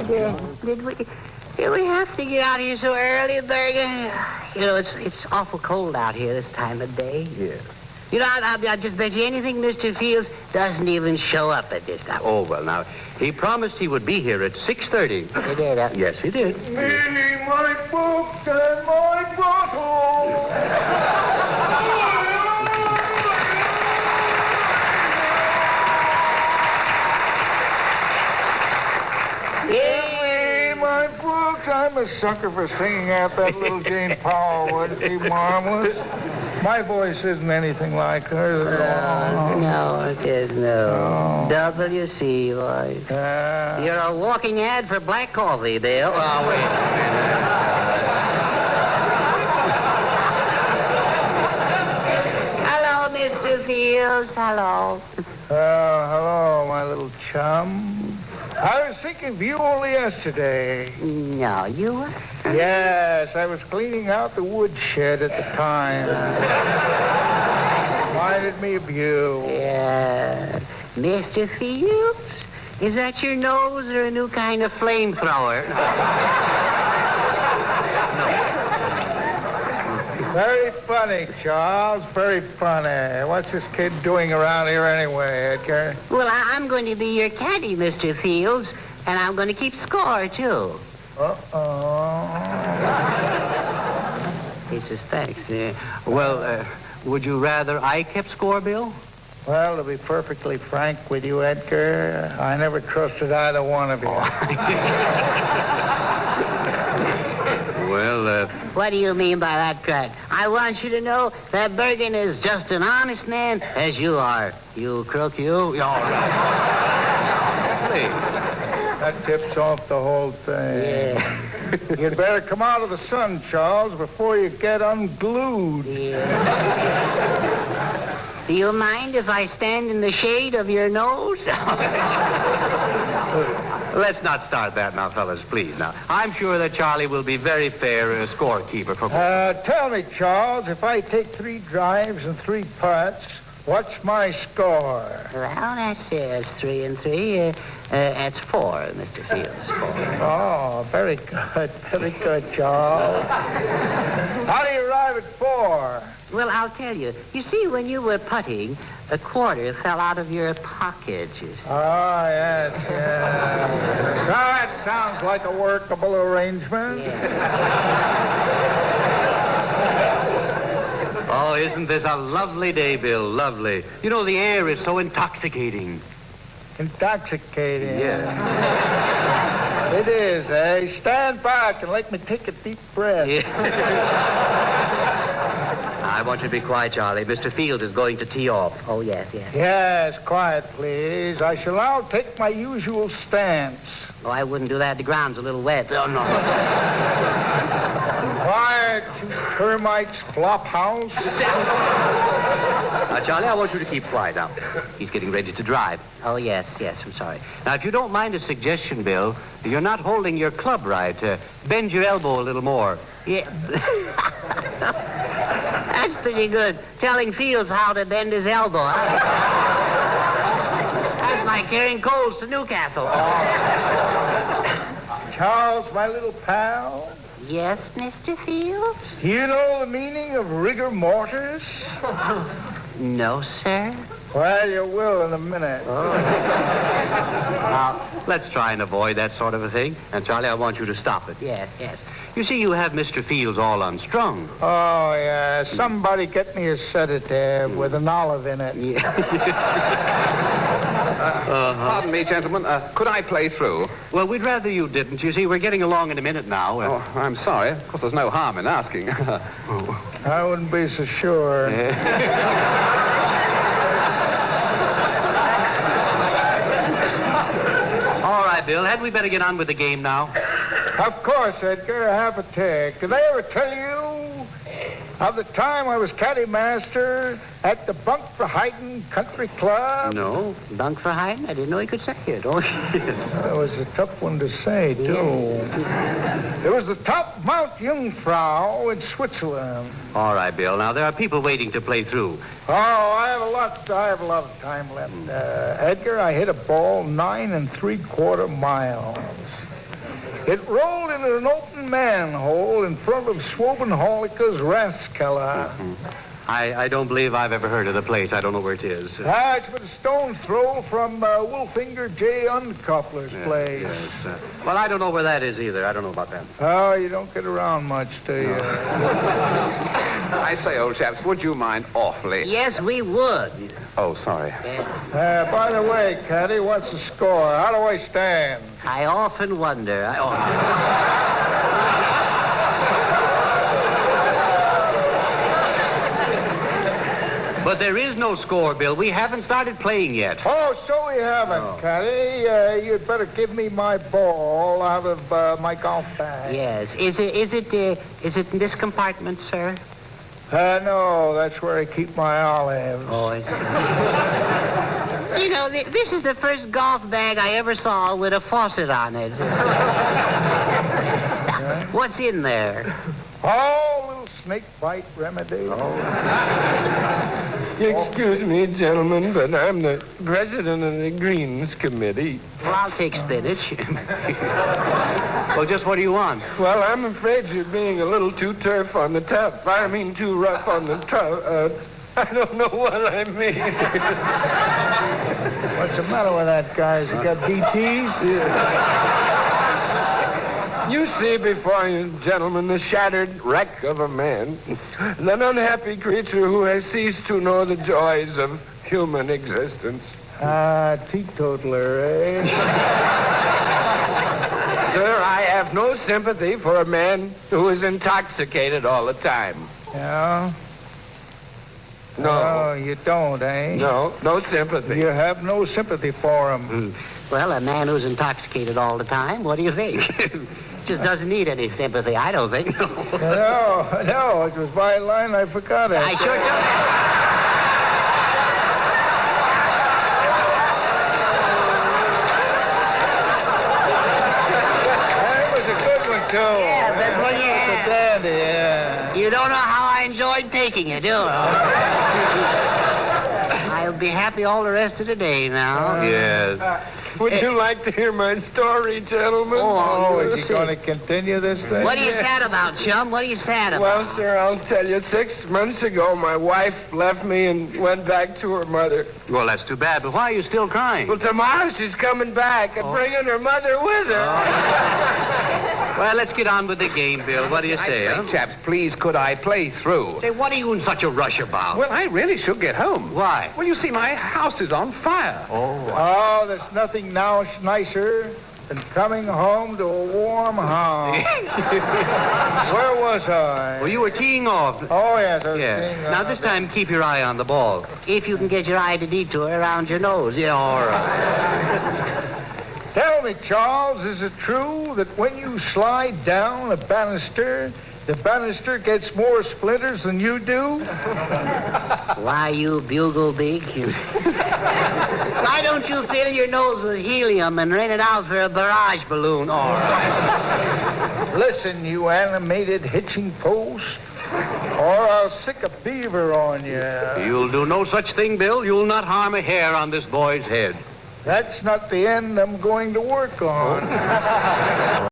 Did we have to get out of here so early, Bergen? You know, it's awful cold out here this time of day. Yeah. You know, I'll just bet you anything Mr. Fields doesn't even show up at this time. Oh, well, now, he promised he would be here at 6:30. He did, Yes, he did. Me, my books, and my bottle. Hey, my books. I'm a sucker for singing out that little Jane Powell. Wasn't she marvelous? My voice isn't anything like hers at all. No, it is no. WC, boys. You're a walking ad for black coffee, Bill. Oh, wait a minute. Hello, Mr. Fields. Hello. Hello, my little chum. I was thinking of you only yesterday. No, you were? Yes, I was cleaning out the woodshed at the time. Reminded me of you. Yeah. Mr. Fields, is that your nose or a new kind of flamethrower? Very funny, Charles. Very funny. What's this kid doing around here anyway, Edgar? Well, I'm going to be your caddy, Mr. Fields, and I'm going to keep score, too. Uh-oh. He suspects. Well, would you rather I kept score, Bill? Well, to be perfectly frank with you, Edgar, I never trusted either one of you. Well, What do you mean by that, Craig? I want you to know that Bergen is just an honest man as you are. You crook, you. You're all right. please. That tips off the whole thing. Yeah. You'd better come out of the sun, Charles, before you get unglued. Yeah. Do you mind if I stand in the shade of your nose? Let's not start that now, fellas, please. Now, I'm sure that Charlie will be very fair scorekeeper for... Tell me, Charles, if I take 3 drives and 3 putts, what's my score? Well, that's 3 and 3. That's 4, Mr. Fields. 4. Oh, very good. Very good, Charles. How do you arrive at 4? Well, I'll tell you. You see, when you were putting, a quarter fell out of your pocket. Oh, yes, yes. That sounds like a workable arrangement. Yeah. Oh, isn't this a lovely day, Bill? Lovely. You know, the air is so intoxicating. Intoxicating. Yes. It is, eh? Stand back and let me take a deep breath. Yeah. I want you to be quiet, Charlie. Mr. Fields is going to tee off. Oh, yes, yes. Yes, quiet, please. I shall now take my usual stance. Oh, I wouldn't do that. The ground's a little wet. Oh, no. Quiet, you termites flop house. Now, Charlie, I want you to keep quiet now. He's getting ready to drive. Oh, yes, yes. I'm sorry. Now, if you don't mind a suggestion, Bill, you're not holding your club right. Bend your elbow a little more. Yeah. That's pretty good. Telling Fields how to bend his elbow, huh? That's like carrying coals to Newcastle. Charles, my little pal. Yes, Mr. Fields? Do you know the meaning of rigor mortis? No, sir. Well, you will in a minute. Now, let's try and avoid that sort of a thing. And, Charlie, I want you to stop it. Yes, yes. You see, you have Mr. Fields all unstrung. Oh, yeah. Somebody get me a sedative with an olive in it. Yeah. Pardon me, gentlemen. Could I play through? Well, we'd rather you didn't. You see, we're getting along in a minute now. Oh, I'm sorry. Of course, there's no harm in asking. I wouldn't be so sure. All right, Bill. Had we better get on with the game now? Of course, Edgar. Have a take. Did I ever tell you of the time I was caddy master at the Bunk for Hyden Country Club? No. Bunk for Hyden? I didn't know he could say it. Oh, That was a tough one to say, too. It was the top Mount Jungfrau in Switzerland. All right, Bill. Now, there are people waiting to play through. Oh, I have a lot of time left. Edgar, I hit a ball 9 3/4 miles. It rolled into an open manhole in front of Swobenholika's Raskala. I don't believe I've ever heard of the place. I don't know where it is. It's but a stone's throw from Wolfinger J. Uncoupler's place. Yes. Well, I don't know where that is either. I don't know about that. Oh, you don't get around much, do you? I say, old chaps, would you mind awfully? Yes, we would. Oh, sorry. By the way, Caddy, what's the score? How do I stand? I often wonder. But there is no score, Bill. We haven't started playing yet. Oh, so we haven't, Caddy. You'd better give me my ball out of my golf bag. Yes. Is it in this compartment, sir? No, that's where I keep my olives. Oh, I see. You know, this is the first golf bag I ever saw with a faucet on it. What's in there? Oh, little snake bite remedy. Excuse me, gentlemen, but I'm the president of the Greens Committee. Well, I'll take spinach. Well, just what do you want? Well, I'm afraid you're being a little too turf on the tough. I mean, too rough on the tough. I don't know what I mean. What's the matter with that guy? Has he got DTs? You see before you, gentlemen, the shattered wreck of a man, an unhappy creature who has ceased to know the joys of human existence. Teetotaler, eh? Sir, I have no sympathy for a man who is intoxicated all the time. Yeah? No. Oh, you don't, eh? No sympathy. You have no sympathy for him. Well, a man who's intoxicated all the time, what do you think? Just doesn't need any sympathy, I don't think. No, it was my line. I forgot it. I sure don't. That was a good one, too. Yeah, that's what you That's a had. dandy, yeah. You don't know how I enjoyed taking it, do you? I'll be happy all the rest of the day now. Yes. Would you like to hear my story, gentlemen? Oh, you're is he sick. going to continue this thing? What are you sad about, chum? What are you sad about? Well, sir, I'll tell you. 6 months ago, my wife left me and went back to her mother. Well, that's too bad, but why are you still crying? Well, tomorrow she's coming back and bringing her mother with her. Well, let's get on with the game, Bill. What do you say, huh? Chaps, please, could I play through? Say, what are you in such a rush about? Well, I really should get home. Why? Well, you see, my house is on fire. Oh, there's nothing now nicer than coming home to a warm house. Where was I? Well, you were teeing off. Oh, yes, I was Yeah. seeing, Now, this time, keep your eye on the ball. If you can get your eye to detour around your nose. Yeah, all right. Tell me, Charles, is it true that when you slide down a banister, the banister gets more splinters than you do? Why, you bugle beak? Why don't you fill your nose with helium and rent it out for a barrage balloon? All right. Listen, you animated hitching post, or I'll stick a beaver on you. You'll do no such thing, Bill. You'll not harm a hair on this boy's head. That's not the end I'm going to work on.